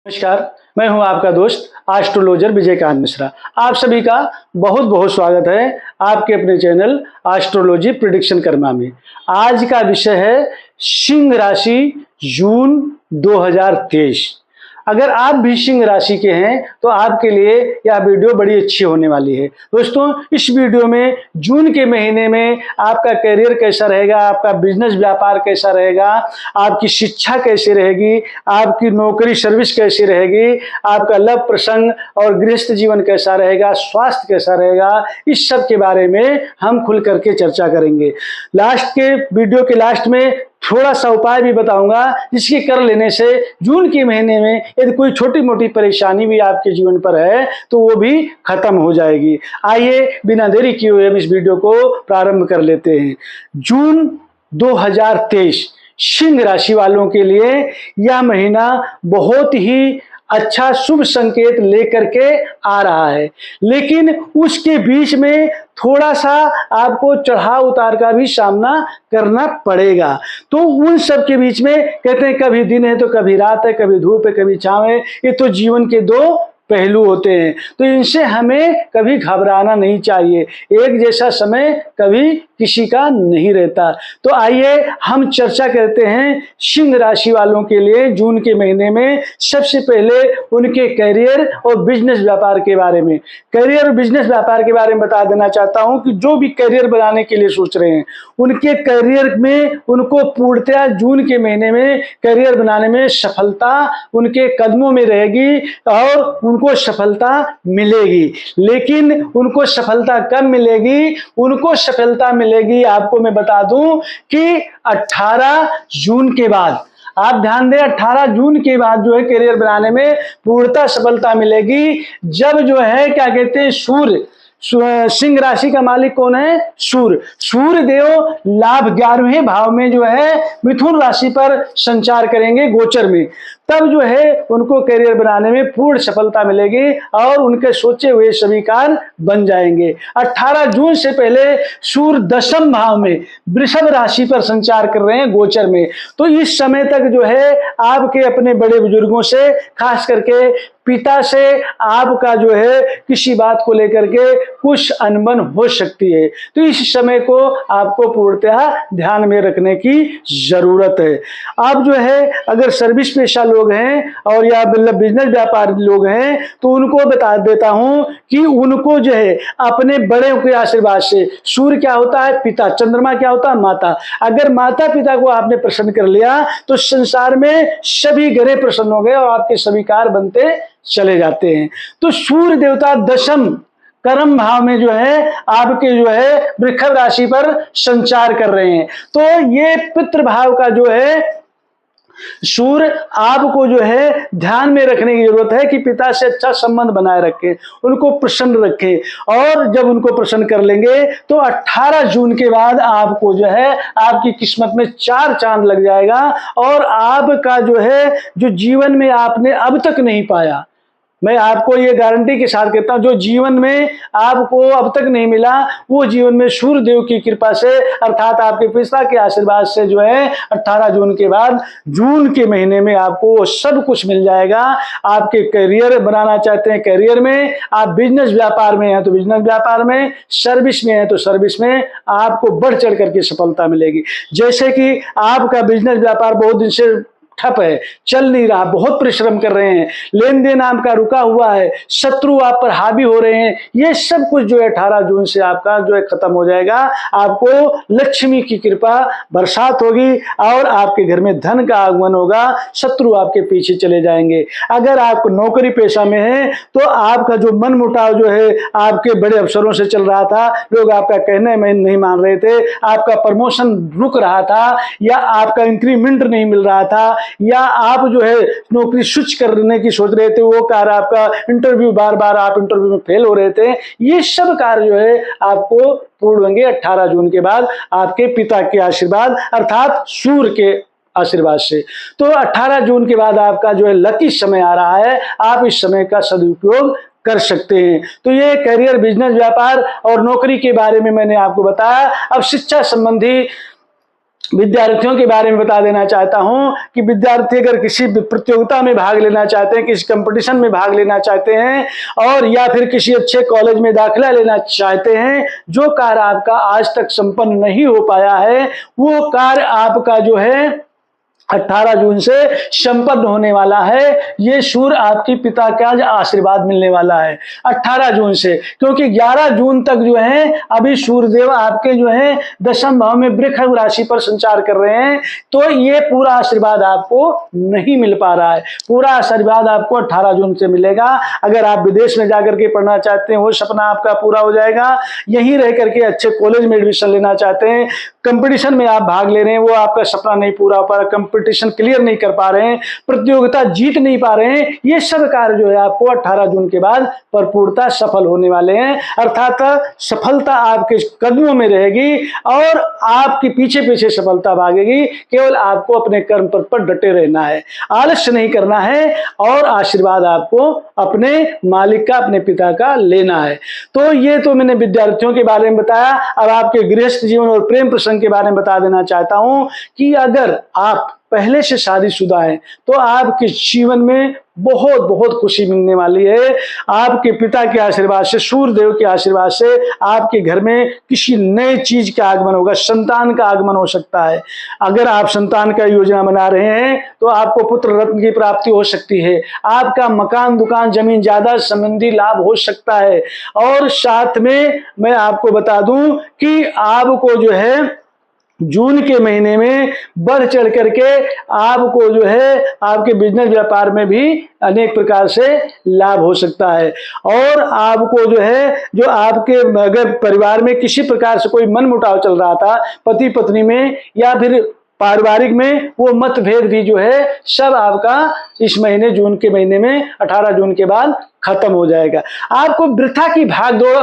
नमस्कार। मैं हूं आपका दोस्त एस्ट्रोलॉजर विजयकांत मिश्रा। आप सभी का बहुत बहुत स्वागत है आपके अपने चैनल एस्ट्रोलॉजी प्रेडिक्शन कर्मा में। आज का विषय है सिंह राशि जून 2023। अगर आप भी सिंह राशि के हैं तो आपके लिए यह वीडियो बड़ी अच्छी होने वाली है। दोस्तों, इस वीडियो में जून के महीने में आपका करियर कैसा रहेगा, आपका बिजनेस व्यापार कैसा रहेगा, आपकी शिक्षा कैसी रहेगी, आपकी नौकरी सर्विस कैसी रहेगी, आपका लव प्रसंग और गृहस्थ जीवन कैसा रहेगा, स्वास्थ्य कैसा रहेगा, इस सब के बारे में हम खुल करके चर्चा करेंगे। लास्ट के वीडियो के लास्ट में थोड़ा सा उपाय भी बताऊंगा जिसके कर लेने से जून के महीने में यदि कोई छोटी मोटी परेशानी भी आपके जीवन पर है तो वो भी खत्म हो जाएगी। आइए बिना देरी किए हुए हम इस वीडियो को प्रारंभ कर लेते हैं। जून 2023 सिंह राशि वालों के लिए यह महीना बहुत ही अच्छा शुभ संकेत लेकर के आ रहा है, लेकिन उसके बीच में थोड़ा सा आपको चढ़ाव उतार का भी सामना करना पड़ेगा। तो उन सब के बीच में कहते हैं कभी दिन है तो कभी रात है, कभी धूप है कभी छांव है। ये तो जीवन के दो पहलू होते हैं, तो इनसे हमें कभी घबराना नहीं चाहिए। एक जैसा समय कभी किसी का नहीं रहता। तो आइए हम चर्चा करते हैं सिंह राशि वालों के लिए जून के महीने में। सबसे पहले उनके करियर और बिजनेस व्यापार के बारे में। करियर और बिजनेस व्यापार के बारे में बता देना चाहता हूं कि जो भी करियर बनाने के लिए सोच रहे हैं उनके करियर में उनको पूर्णतया जून के महीने में करियर बनाने में सफलता उनके कदमों में रहेगी और उनको सफलता मिलेगी। लेकिन उनको सफलता कब मिलेगी? उनको सफलता मिलेगी, आपको मैं बता दूं कि 18 जून के बाद। आप ध्यान दें, 18 जून के बाद जो है करियर बनाने में पूर्णतः सफलता मिलेगी। जब जो है क्या कहते हैं सूर्य, सिंह राशि का मालिक कौन है? सूर्य देव लाभ 11वें भाव में जो है मिथुन राशि पर संचार करेंगे गोचर में। तब जो है उनको करियर बनाने में पूर्ण सफलता मिलेगी और उनके सोचे हुए सभी कार्य बन जाएंगे। 18 जून से पहले सूर्य 10वें भाव में वृषभ राशि पर संचार कर रहे हैं गोचर में। तो इस समय तक जो है आपके अपने बड़े बुजुर्गों से, खास करके पिता से आपका जो है किसी बात को लेकर के कुछ अनबन हो सकती है। तो इस समय को आपको पूर्णतः ध्यान में रखने की जरूरत है। आप जो है अगर सर्विस पेशा लोग हैं और या मतलब बिजनेस व्यापारी लोग हैं तो उनको बता देता हूं कि उनको जो है अपने बड़े के आशीर्वाद से, सूर्य क्या होता है? पिता। चंद्रमा क्या होता है? माता। अगर माता पिता को आपने प्रसन्न कर लिया तो संसार में सभी ग्रह प्रसन्न हो गए और आपके सभी कार्य बनते चले जाते हैं। तो सूर्य देवता 10वें कर्म भाव में जो है आपके जो है वृषभ राशि पर संचार कर रहे हैं। तो ये पितृ भाव का जो है सूर्य आपको जो है ध्यान में रखने की जरूरत है कि पिता से अच्छा संबंध बनाए रखें, उनको प्रसन्न रखें। और जब उनको प्रसन्न कर लेंगे तो 18 जून के बाद आपको जो है आपकी किस्मत में 4 चांद लग जाएगा और आपका जो है जो जीवन में आपने अब तक नहीं पाया, मैं आपको ये गारंटी के साथ कहता हूं, जो जीवन में आपको अब तक नहीं मिला वो जीवन में सूर्य देव की कृपा से अर्थात आपके पिता के आशीर्वाद से जो है 18 जून के बाद जून के महीने में आपको सब कुछ मिल जाएगा। आपके करियर बनाना चाहते हैं करियर में, आप बिजनेस व्यापार में हैं तो बिजनेस व्यापार में, सर्विस में हैं तो सर्विस में आपको बढ़ चढ़ करके सफलता मिलेगी। जैसे कि आपका बिजनेस व्यापार बहुत दिन से ठप है, चल नहीं रहा, बहुत परिश्रम कर रहे हैं, लेन देन आपका रुका हुआ है, शत्रु आप पर हावी हो रहे हैं, ये सब कुछ जो है 18 जून से आपका जो है खत्म हो जाएगा। आपको लक्ष्मी की कृपा बरसात होगी और आपके घर में धन का आगमन होगा, शत्रु आपके पीछे चले जाएंगे। अगर आप नौकरी पेशा में हैं तो आपका जो मन मुटाव जो है आपके बड़े अफसरों से चल रहा था, लोग आपका कहने में नहीं मान रहे थे, आपका प्रमोशन रुक रहा था या आपका इंक्रीमेंट नहीं मिल रहा था या आप जो है नौकरी स्विच करने की सोच रहे थे, वो कार्य आपका इंटरव्यू बार बार आप इंटरव्यू में फेल हो रहे थे, ये सब कार्य जो है आपको पूर्ण होंगे 18 जून के बाद आपके पिता के आशीर्वाद अर्थात सूर्य के आशीर्वाद से। तो 18 जून के बाद आपका जो है लकी समय आ रहा है, आप इस समय का सदुपयोग कर सकते हैं। तो ये करियर, बिजनेस, व्यापार और नौकरी के बारे में मैंने आपको बताया। अब शिक्षा संबंधी विद्यार्थियों के बारे में बता देना चाहता हूं कि विद्यार्थी अगर किसी प्रतियोगिता में भाग लेना चाहते हैं, किसी कंपटीशन में भाग लेना चाहते हैं और या फिर किसी अच्छे कॉलेज में दाखिला लेना चाहते हैं, जो कार्य आपका आज तक संपन्न नहीं हो पाया है वो कार्य आपका जो है 18 जून से संपन्न होने वाला है। ये सूर्य आपके पिता का आशीर्वाद मिलने वाला है 18 जून से, क्योंकि 11 जून तक जो है अभी सूर्यदेव आपके जो है दशम भाव में वृश्चिक राशि पर संचार कर रहे हैं, तो ये पूरा आशीर्वाद आपको नहीं मिल पा रहा है। पूरा आशीर्वाद आपको 18 जून से मिलेगा। अगर आप विदेश में जाकर के पढ़ना चाहते हैं वो सपना आपका पूरा हो जाएगा। यहीं रह करके अच्छे कॉलेज में एडमिशन लेना चाहते हैं, कंपटीशन में आप भाग ले रहे हैं, वो आपका सपना नहीं पूरा हो पा रहा, कंपटीशन क्लियर नहीं कर पा रहे हैं, प्रतियोगिता जीत नहीं पा रहे हैं, ये सब कार्य जो है आपको 18 जून के बाद भरपूरता सफल होने वाले हैं। अर्थात सफलता आपके कदमों में रहेगी और आपके पीछे पीछे सफलता भागेगी। केवल आपको अपने कर्म पथ पर डटे रहना है, आलस्य नहीं करना है और आशीर्वाद आपको अपने मालिक का, अपने पिता का लेना है। तो ये तो मैंने विद्यार्थियों के बारे में बताया। अब आपके गृहस्थ जीवन और प्रेम प्रसंग के बारे में बता देना चाहता हूं कि अगर आप पहले से शादीशुदा हैं तो आपके जीवन में बहुत बहुत खुशी मिलने वाली है। आपके पिता के आशीर्वाद से, सूर्यदेव के आशीर्वाद से आपके घर में किसी नए चीज का आगमन होगा, संतान का आगमन हो सकता है। अगर आप संतान का योजना बना रहे हैं तो आपको पुत्र रत्न की प्राप्ति हो सकती है। आपका मकान, दुकान, जमीन जायदाद संबंधी लाभ हो सकता है। और साथ में मैं आपको बता दूं कि आपको जो है जून के महीने में बढ़ चढ़ करके आपको जो है आपके बिजनेस व्यापार में भी अनेक प्रकार से लाभ हो सकता है। और आपको जो है, जो आपके अगर परिवार में किसी प्रकार से कोई मनमुटाव चल रहा था पति पत्नी में या फिर पारिवारिक में, वो मतभेद भी जो है सब आपका इस महीने, जून के महीने में 18 जून के बाद खत्म हो जाएगा। आपको वृथा की भागदौड़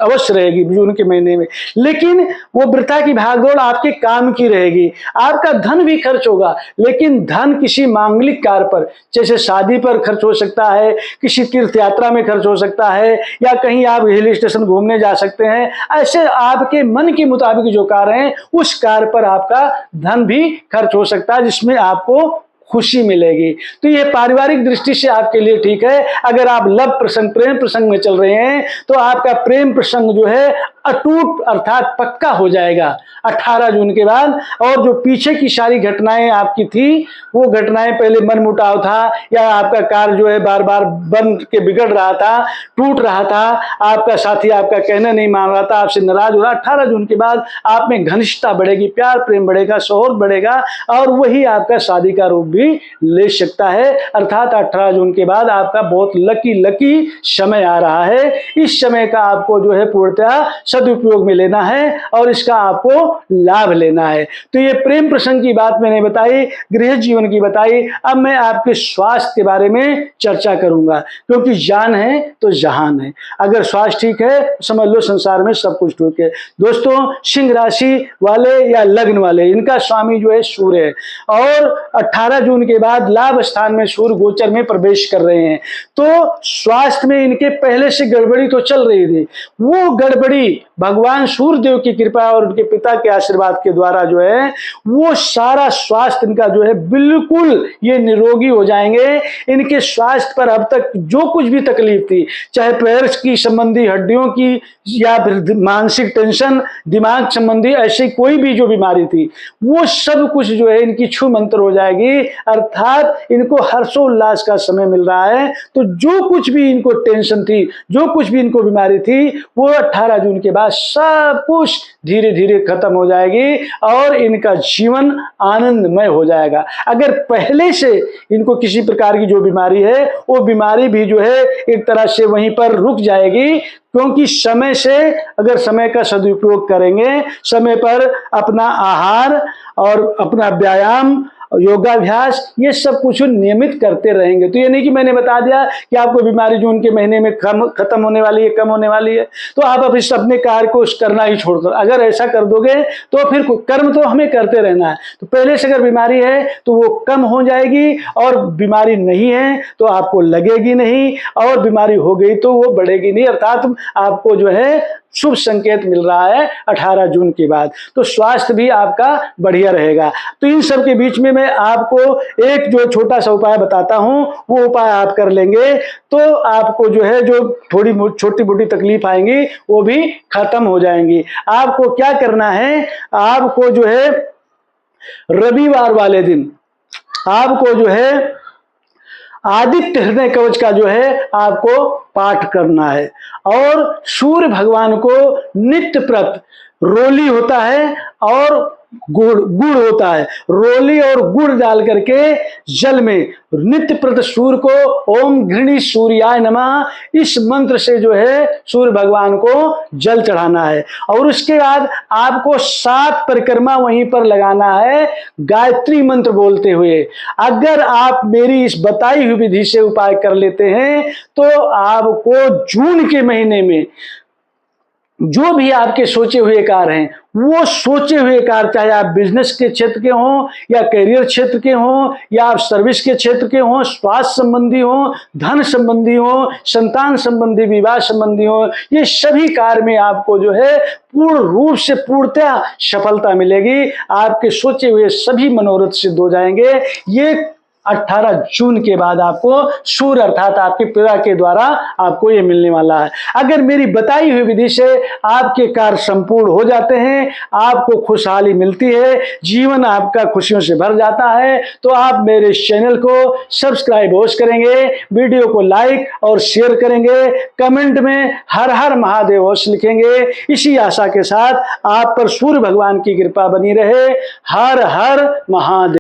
अवश्य रहेगी जून के महीने में, लेकिन वो वृथा की भागदौड़ आपके काम की रहेगी। आपका धन भी खर्च होगा, लेकिन धन किसी मांगलिक कार्य पर, जैसे शादी पर खर्च हो सकता है, किसी तीर्थ यात्रा में खर्च हो सकता है, या कहीं आप हिल स्टेशन घूमने जा सकते हैं। ऐसे आपके मन के मुताबिक जो कार्य हैं उस कार्य पर आपका धन भी खर्च हो सकता है, जिसमें आपको खुशी मिलेगी। तो ये पारिवारिक दृष्टि से आपके लिए ठीक है। अगर आप लव प्रसंग, प्रेम प्रसंग में चल रहे हैं तो आपका प्रेम प्रसंग जो है अटूट अर्थात पक्का हो जाएगा 18 जून के बाद। और जो पीछे की सारी घटनाएं आपकी थी, वो घटनाएं पहले मनमुटाव था या आपका कार्य जो है बार बार बन के बिगड़ रहा था, टूट रहा था, आपका साथी आपका कहना नहीं मान रहा था, आपसे नाराज हो रहा, 18 जून के बाद आप में घनिष्ठता बढ़ेगी, प्यार प्रेम बढ़ेगा, सौहार्द बढ़ेगा और वही आपका शादी का रूप भी ले सकता है। अर्थात 18 जून के बाद आपका बहुत लकी समय आ रहा है। इस समय का आपको जो है पूर्णतः सदुपयोग में लेना है और इसका आपको लाभ लेना है। तो ये प्रेम प्रसंग की बात मैंने बताई, गृह जीवन की बताई। अब मैं आपके स्वास्थ्य के बारे में चर्चा करूंगा, क्योंकि जान है तो जहान है। अगर स्वास्थ्य ठीक है समझ लो संसार में सब कुछ ठीक है। दोस्तों, सिंह राशि वाले या लग्न वाले, इनका स्वामी जो है सूर्य है और 18 जून के बाद लाभ स्थान में सूर्य गोचर में प्रवेश कर रहे हैं। तो स्वास्थ्य में इनके पहले से गड़बड़ी तो चल रही थी, वो गड़बड़ी भगवान सूर्यदेव की कृपा और उनके पिता के आशीर्वाद के द्वारा जो है वो सारा स्वास्थ्य इनका जो है बिल्कुल ये निरोगी हो जाएंगे। इनके स्वास्थ्य पर अब तक जो कुछ भी तकलीफ थी, चाहे पैर की संबंधी, हड्डियों की या फिर मानसिक टेंशन, दिमाग संबंधी ऐसी कोई भी जो बीमारी थी, वो सब कुछ जो है इनकी छू मंतर हो जाएगी। अर्थात इनको हर्षोल्लास का समय मिल रहा है। तो जो कुछ भी इनको टेंशन थी, जो कुछ भी इनको बीमारी थी, वो 18 जून के बाद सब कुछ धीरे धीरे खत्म हो जाएगी और इनका जीवन आनंदमय हो जाएगा। अगर पहले से इनको किसी प्रकार की जो बीमारी है, वो बीमारी भी जो है एक तरह से वहीं पर रुक जाएगी, क्योंकि समय से अगर समय का सदुपयोग करेंगे, समय पर अपना आहार और अपना व्यायाम, योगाभ्यास, ये सब कुछ नियमित करते रहेंगे। तो ये नहीं कि मैंने बता दिया कि आपको बीमारी जून के महीने में खत्म होने वाली है, कम होने वाली है, तो आप अब इस अपने कार्य को करना ही छोड़कर, अगर ऐसा कर दोगे तो फिर कर्म तो हमें करते रहना है। तो पहले से अगर बीमारी है तो वो कम हो जाएगी, और बीमारी नहीं है तो आपको लगेगी नहीं, और बीमारी हो गई तो वो बढ़ेगी नहीं। अर्थात आपको जो है शुभ संकेत मिल रहा है 18 जून के बाद। तो स्वास्थ्य भी आपका बढ़िया रहेगा। तो इन सब के बीच में मैं आपको एक जो छोटा सा उपाय बताता हूं, वो उपाय आप कर लेंगे तो आपको जो है जो थोड़ी छोटी मोटी तकलीफ आएंगी वो भी खत्म हो जाएंगी। आपको क्या करना है, आपको जो है रविवार वाले दिन आपको जो है आदित्य हृदय कवच का जो है आपको पाठ करना है। और सूर्य भगवान को नित्य प्रत रोली होता है और गुड़ होता है, रोली और गुड़ डाल करके जल में नित्य प्रत सूर्य को ओम घृणी सूर्याय नमः इस मंत्र से जो है सूर्य भगवान को जल चढ़ाना है। और उसके बाद आपको 7 परिक्रमा वहीं पर लगाना है गायत्री मंत्र बोलते हुए। अगर आप मेरी इस बताई हुई विधि से उपाय कर लेते हैं तो आपको जून के महीने में जो भी आपके सोचे हुए कार्य हैं, वो सोचे हुए कार्य चाहे आप बिजनेस के क्षेत्र के हों या करियर क्षेत्र के हों या आप सर्विस के क्षेत्र के हों, स्वास्थ्य संबंधी हों, धन संबंधी हों, संतान संबंधी, विवाह संबंधी हों, ये सभी कार्य में आपको जो है पूर्ण रूप से पूर्णतः सफलता मिलेगी। आपके सोचे हुए सभी मनोरथ सिद्ध हो जाएंगे। ये 18 जून के बाद आपको सूर्य अर्थात आपके पिता के द्वारा आपको ये मिलने वाला है। अगर मेरी बताई हुई विधि से आपके कार्य संपूर्ण हो जाते हैं, आपको खुशहाली मिलती है, जीवन आपका खुशियों से भर जाता है, तो आप मेरे चैनल को सब्सक्राइब अवश्य करेंगे, वीडियो को लाइक और शेयर करेंगे, कमेंट में हर हर महादेव अवश्य लिखेंगे। इसी आशा के साथ आप पर सूर्य भगवान की कृपा बनी रहे। हर हर महादेव।